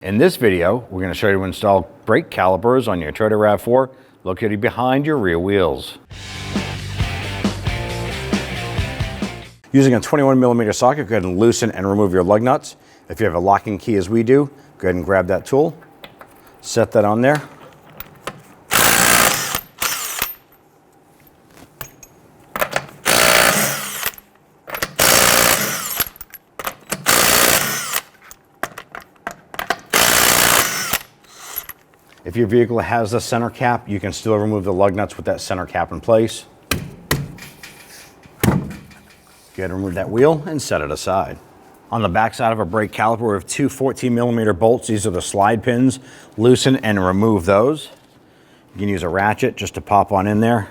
In this video, we're going to show you how to install brake calipers on your Toyota RAV4 located behind your rear wheels. Using a 21mm socket, go ahead and loosen and remove your lug nuts. If you have a locking key as we do, go ahead and grab that tool, set that on there. If your vehicle has the center cap, you can still remove the lug nuts with that center cap in place. Go ahead and remove that wheel and set it aside. On the back side of a brake caliper, we have two 14mm bolts. These are the slide pins. Loosen and remove those. You can use a ratchet just to pop on in there.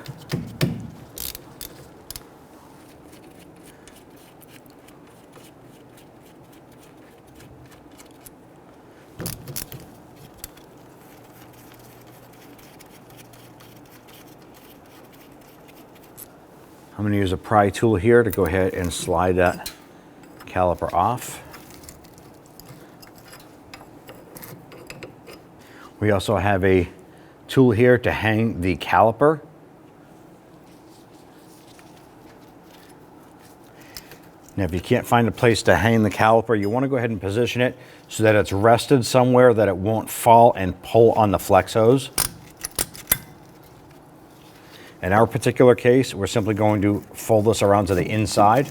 I'm going to use a pry tool here to go ahead and slide that caliper off. We also have a tool here to hang the caliper. Now, if you can't find a place to hang the caliper, you want to go ahead and position it so that it's rested somewhere that it won't fall and pull on the flex hose. In our particular case, we're simply going to fold this around to the inside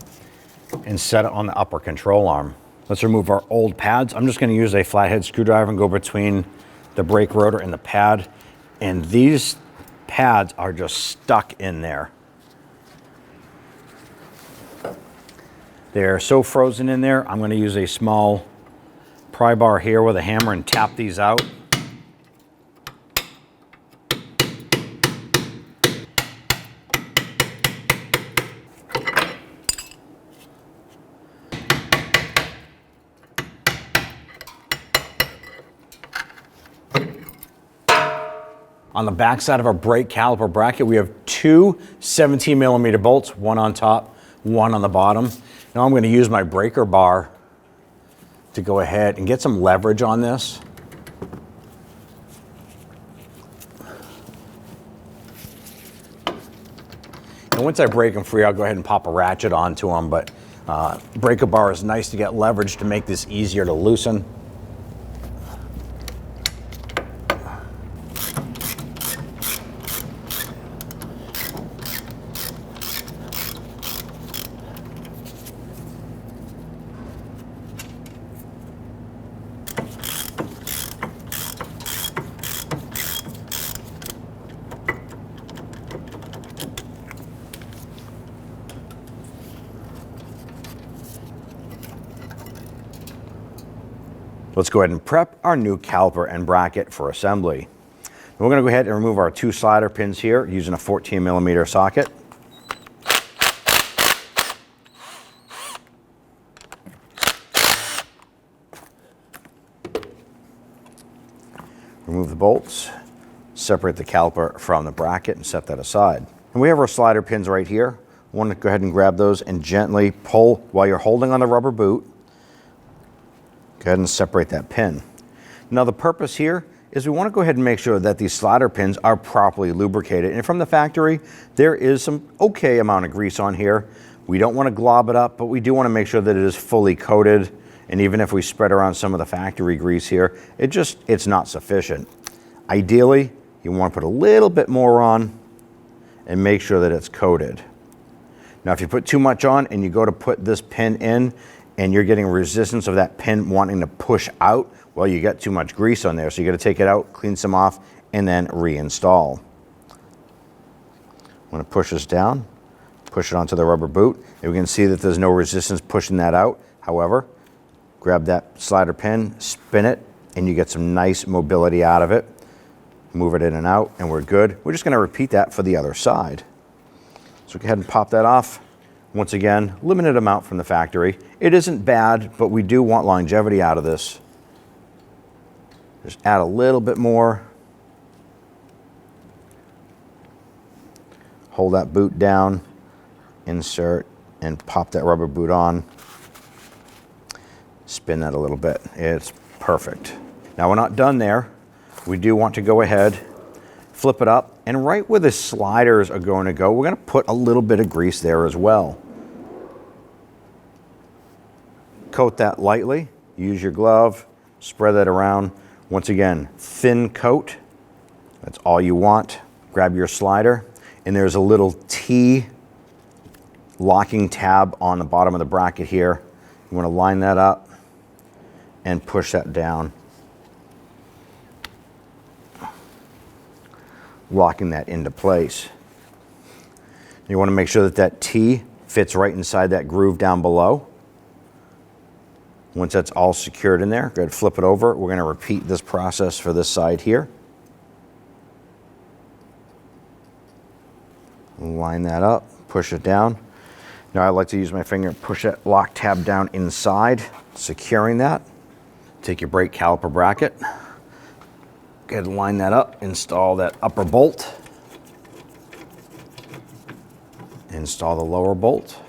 and set it on the upper control arm. Let's remove our old pads. I'm just going to use a flathead screwdriver and go between the brake rotor and the pad. And these pads are just stuck in there. They're so frozen in there, I'm going to use a small pry bar here with a hammer and tap these out. On the back side of our brake caliper bracket, we have two 17mm bolts, one on top, one on the bottom. Now I'm going to use my breaker bar to go ahead and get some leverage on this. And once I break them free, I'll go ahead and pop a ratchet onto them, but breaker bar is nice to get leverage to make this easier to loosen. Let's go ahead and prep our new caliper and bracket for assembly. We're going to go ahead and remove our two slider pins here using a 14mm socket. Remove the bolts, separate the caliper from the bracket and set that aside. And we have our slider pins right here. I want to go ahead and grab those and gently pull while you're holding on the rubber boot. Go ahead and separate that pin. Now the purpose here is we want to go ahead and make sure that these slider pins are properly lubricated. And from the factory, there is some okay amount of grease on here. We don't want to glob it up, but we do want to make sure that it is fully coated. And even if we spread around some of the factory grease here, it's not sufficient. Ideally, you want to put a little bit more on and make sure that it's coated. Now, if you put too much on and you go to put this pin in, and you're getting resistance of that pin wanting to push out, well, you got too much grease on there. So you got to take it out, clean some off, and then reinstall. I'm going to push this down, push it onto the rubber boot. And we can see that there's no resistance pushing that out. However, grab that slider pin, spin it, and you get some nice mobility out of it. Move it in and out, and we're good. We're just going to repeat that for the other side. So go ahead and pop that off. Once again, limited amount from the factory. It isn't bad, but we do want longevity out of this. Just add a little bit more. Hold that boot down, insert, and pop that rubber boot on. Spin that a little bit. It's perfect. Now we're not done there. We do want to go ahead, flip it up, and right where the sliders are going to go, we're going to put a little bit of grease there as well. Coat that lightly, use your glove, spread that around. Once again, thin coat, that's all you want. Grab your slider, and there's a little T locking tab on the bottom of the bracket here. You want to line that up and push that down, locking that into place. You want to make sure that that T fits right inside that groove down below. Once that's all secured in there, go ahead and flip it over. We're going to repeat this process for this side here. Line that up, push it down. Now I like to use my finger and push that lock tab down inside, securing that. Take your brake caliper bracket, go ahead and line that up, install that upper bolt, install the lower bolt.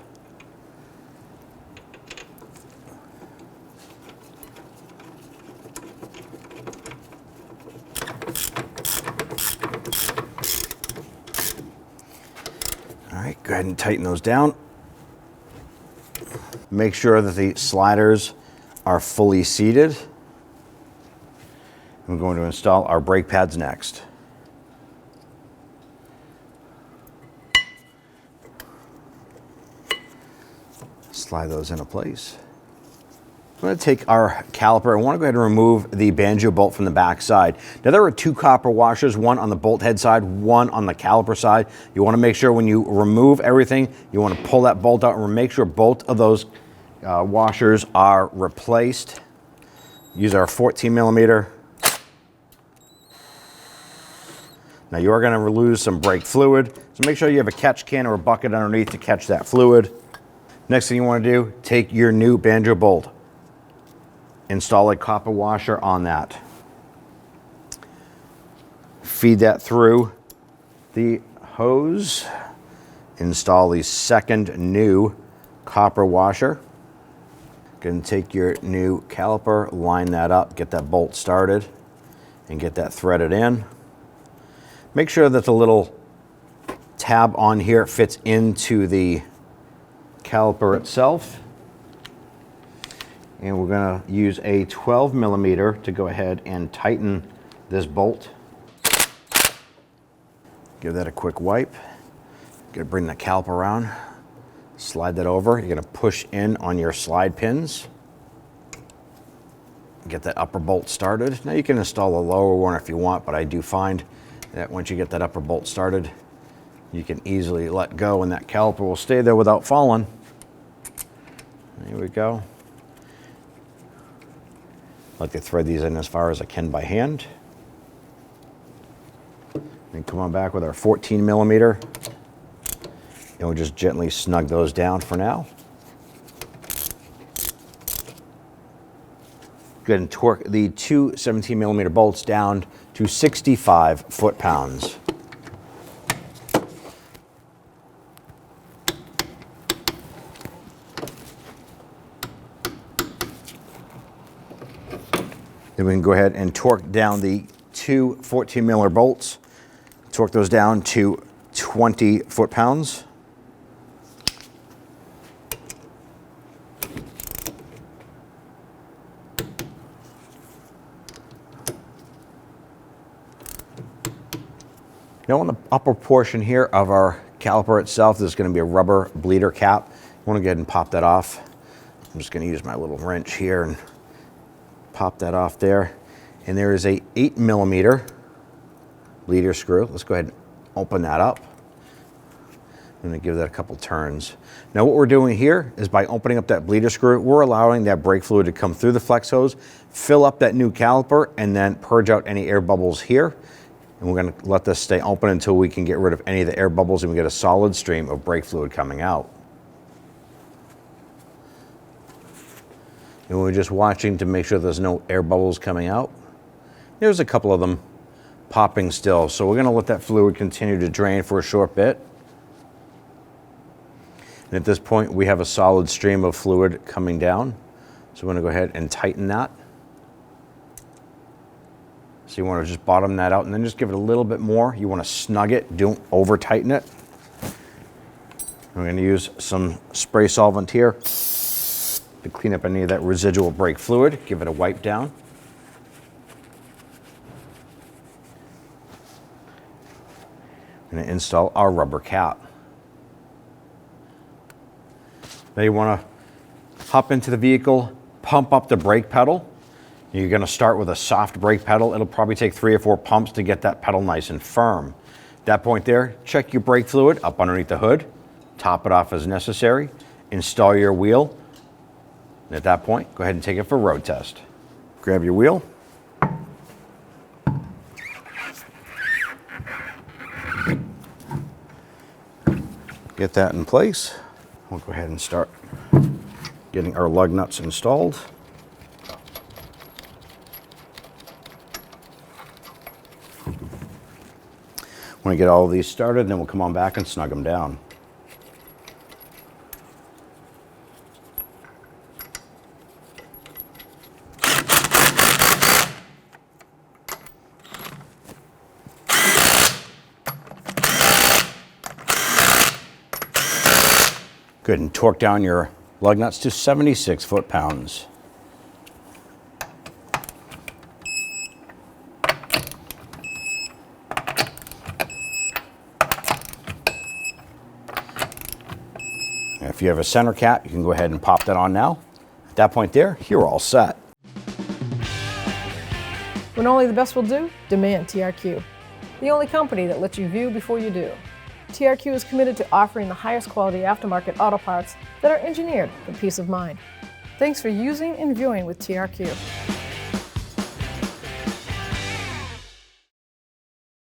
All right, go ahead and tighten those down. Make sure that the sliders are fully seated. We're going to install our brake pads next. Slide those into place. I'm going to take our caliper. I want to go ahead and remove the banjo bolt from the back side. Now there are two copper washers, one on the bolt head side, one on the caliper side. You want to make sure when you remove everything, you want to pull that bolt out and make sure both of those washers are replaced. Use our 14 millimeter. Now you are going to lose some brake fluid, so make sure you have a catch can or a bucket underneath to catch that fluid. Next thing you want to do, take your new banjo bolt. Install a copper washer on that. Feed that through the hose. Install the second new copper washer. Going to take your new caliper, line that up, get that bolt started, and get that threaded in. Make sure that the little tab on here fits into the caliper itself. And we're going to use a 12 millimeter to go ahead and tighten this bolt. Give that a quick wipe. Going to bring the caliper around, slide that over. You're going to push in on your slide pins. Get that upper bolt started. Now you can install a lower one if you want, but I do find that once you get that upper bolt started, you can easily let go and that caliper will stay there without falling. There we go. I like to thread these in as far as I can by hand. Then come on back with our 14 millimeter. And we'll just gently snug those down for now. Go ahead and torque the two 17 millimeter bolts down to 65 foot-pounds. Then we can go ahead and torque down the two 14 millimeter bolts. Torque those down to 20 foot-pounds. Now on the upper portion here of our caliper itself, there's going to be a rubber bleeder cap. I want to go ahead and pop that off. I'm just going to use my little wrench here and pop that off there. And there is a 8 millimeter bleeder screw. Let's go ahead and open that up. I'm going to give that a couple turns. Now what we're doing here is by opening up that bleeder screw, we're allowing that brake fluid to come through the flex hose, fill up that new caliper, and then purge out any air bubbles here. And we're going to let this stay open until we can get rid of any of the air bubbles and we get a solid stream of brake fluid coming out. And we're just watching to make sure there's no air bubbles coming out. There's a couple of them popping still, so we're going to let that fluid continue to drain for a short bit. And at this point, we have a solid stream of fluid coming down. So we're going to go ahead and tighten that. So you want to just bottom that out and then just give it a little bit more. You want to snug it, don't over tighten it. I'm going to use some spray solvent here to clean up any of that residual brake fluid. Give it a wipe down. I'm going to install our rubber cap. Now you want to hop into the vehicle, pump up the brake pedal. You're going to start with a soft brake pedal. It'll probably take 3 or 4 pumps to get that pedal nice and firm. At that point there, check your brake fluid up underneath the hood, top it off as necessary, install your wheel, and at that point, go ahead and take it for a road test. Grab your wheel. Get that in place. We'll go ahead and start getting our lug nuts installed. When we get all of these started, then we'll come on back and snug them down. Good, and torque down your lug nuts to 76 foot-pounds. If you have a center cap, you can go ahead and pop that on now. At that point there, you're all set. When only the best will do, demand TRQ. The only company that lets you view before you do. TRQ is committed to offering the highest quality aftermarket auto parts that are engineered for peace of mind. Thanks for using and viewing with TRQ.